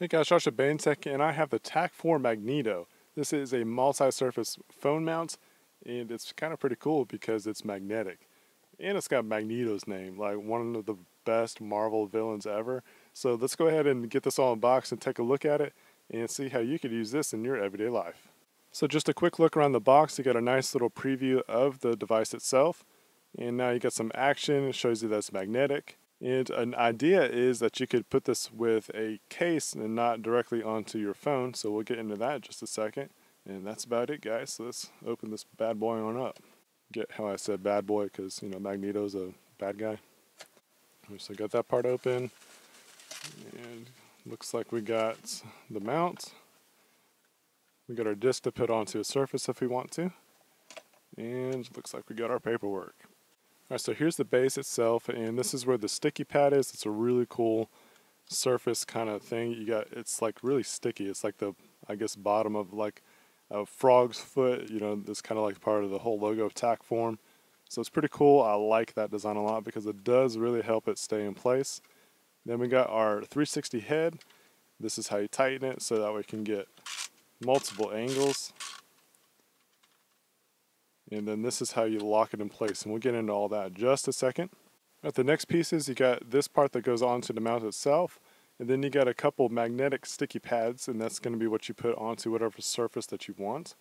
Hey guys, Josh at Bane Tech, and I have the TackForm Magneto. This is a multi-surface phone mount, and it's kind of pretty cool because it's magnetic. And it's got Magneto's name, like one of the best Marvel villains ever. So let's go ahead and get this all unboxed and take a look at it and see how you could use this in your everyday life. So just a quick look around the box, you got a nice little preview of the device itself. And now you got some action, it shows you that it's magnetic. And an idea is that you could put this with a case and not directly onto your phone, so we'll get into that in just a second. And that's about it, guys. So let's open this bad boy on up. Get how I said bad boy because, Magneto's a bad guy. So got that part open. And looks like we got the mount. We got our disc to put onto a surface if we want to. And looks like we got our paperwork. Alright, so here's the base itself, and this is where the sticky pad is. It's a really cool surface kind of thing. It's like really sticky. It's like the, bottom of like a frog's foot. This kind of like part of the whole logo of TackForm. So it's pretty cool. I like that design a lot because it does really help it stay in place. Then we got our 360 head. This is how you tighten it so that we can get multiple angles. And then this is how you lock it in place, and we'll get into all that in just a second. At the next pieces, you got this part that goes onto the mount itself, and then you got a couple magnetic sticky pads, and that's going to be what you put onto whatever surface that you want.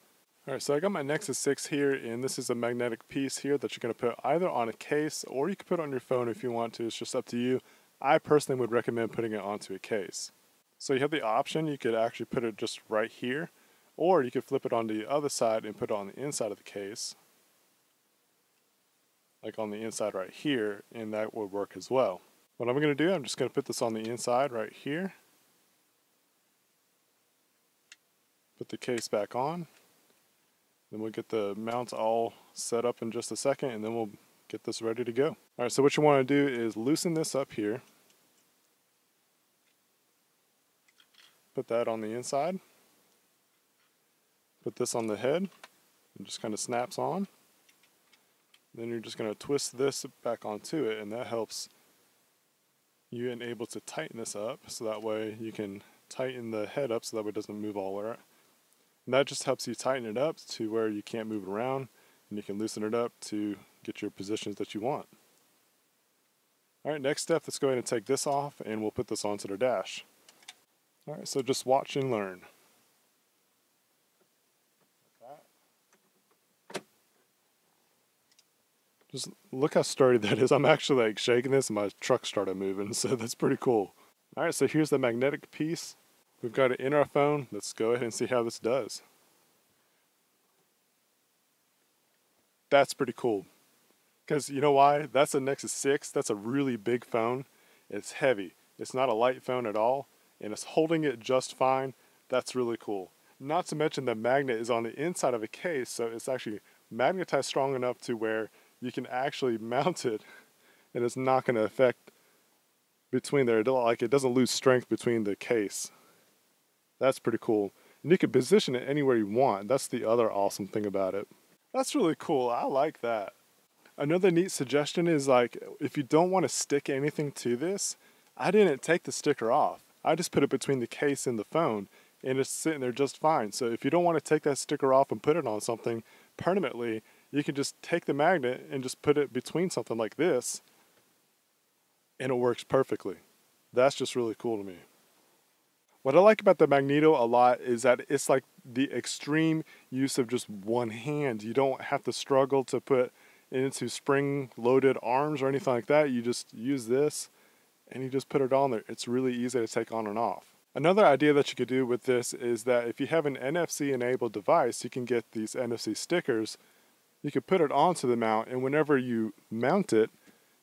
Alright, so I got my Nexus 6 here, and this is a magnetic piece here that you're going to put either on a case, or you can put it on your phone if you want to. It's just up to you. I personally would recommend putting it onto a case. So you have the option, you could actually put it just right here, or you could flip it on the other side and put it on the inside of the case. Like on the inside right here, and that would work as well. What I'm going to do, I'm just going to put this on the inside right here. Put the case back on. Then we'll get the mounts all set up in just a second, and then we'll get this ready to go. Alright, so what you want to do is loosen this up here. Put that on the inside. Put this on the head. It just kind of snaps on. Then you're just going to twist this back onto it, and that helps you and able to tighten this up, so that way you can tighten the head up so that way it doesn't move all around. And that just helps you tighten it up to where you can't move it around, and you can loosen it up to get your positions that you want. Alright, next step, let's go ahead and take this off, and we'll put this onto the dash. Alright, so just watch and learn. Just look how sturdy that is. I'm actually like shaking this and my truck started moving, so that's pretty cool. Alright, so here's the magnetic piece. We've got it in our phone. Let's go ahead and see how this does. That's pretty cool. Because you know why? That's a Nexus 6. That's a really big phone. It's heavy. It's not a light phone at all, and it's holding it just fine. That's really cool. Not to mention the magnet is on the inside of a case, so it's actually magnetized strong enough to where you can actually mount it, and it's not going to affect between there. Like, it doesn't lose strength between the case. That's pretty cool. And you can position it anywhere you want. That's the other awesome thing about it. That's really cool. I like that. Another neat suggestion is, like, if you don't want to stick anything to this, I didn't take the sticker off. I just put it between the case and the phone, and it's sitting there just fine. So if you don't want to take that sticker off and put it on something permanently, you can just take the magnet and just put it between something like this, and it works perfectly. That's just really cool to me. What I like about the Magneto a lot is that it's like the extreme use of just one hand. You don't have to struggle to put into spring-loaded arms or anything like that. You just use this, and you just put it on there. It's really easy to take on and off. Another idea that you could do with this is that if you have an NFC-enabled device, you can get these NFC stickers. You can put it onto the mount, and whenever you mount it,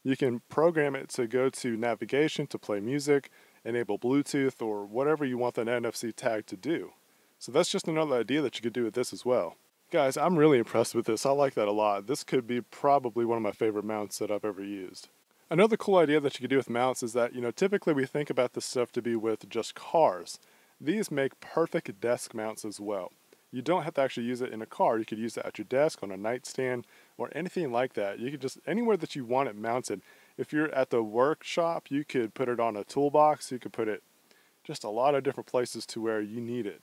you can program it to go to navigation, to play music, enable Bluetooth, or whatever you want that NFC tag to do. So that's just another idea that you could do with this as well. Guys, I'm really impressed with this. I like that a lot. This could be probably one of my favorite mounts that I've ever used. Another cool idea that you could do with mounts is that, typically we think about this stuff to be with just cars. These make perfect desk mounts as well. You don't have to actually use it in a car. You could use it at your desk, on a nightstand, or anything like that. You could just, anywhere that you want it mounted. If you're at the workshop, you could put it on a toolbox. You could put it just a lot of different places to where you need it.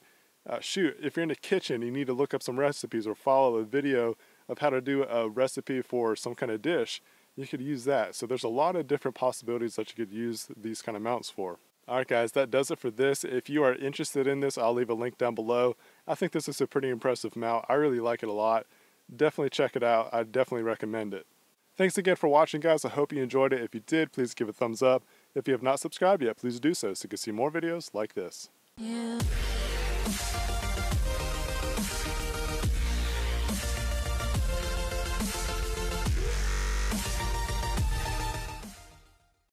Shoot, if you're in the kitchen, you need to look up some recipes or follow a video of how to do a recipe for some kind of dish, you could use that. So there's a lot of different possibilities that you could use these kind of mounts for. Alright guys, that does it for this. If you are interested in this, I'll leave a link down below. I think this is a pretty impressive mount. I really like it a lot. Definitely check it out. I definitely recommend it. Thanks again for watching guys. I hope you enjoyed it. If you did, please give it a thumbs up. If you have not subscribed yet, please do so you can see more videos like this. Yeah.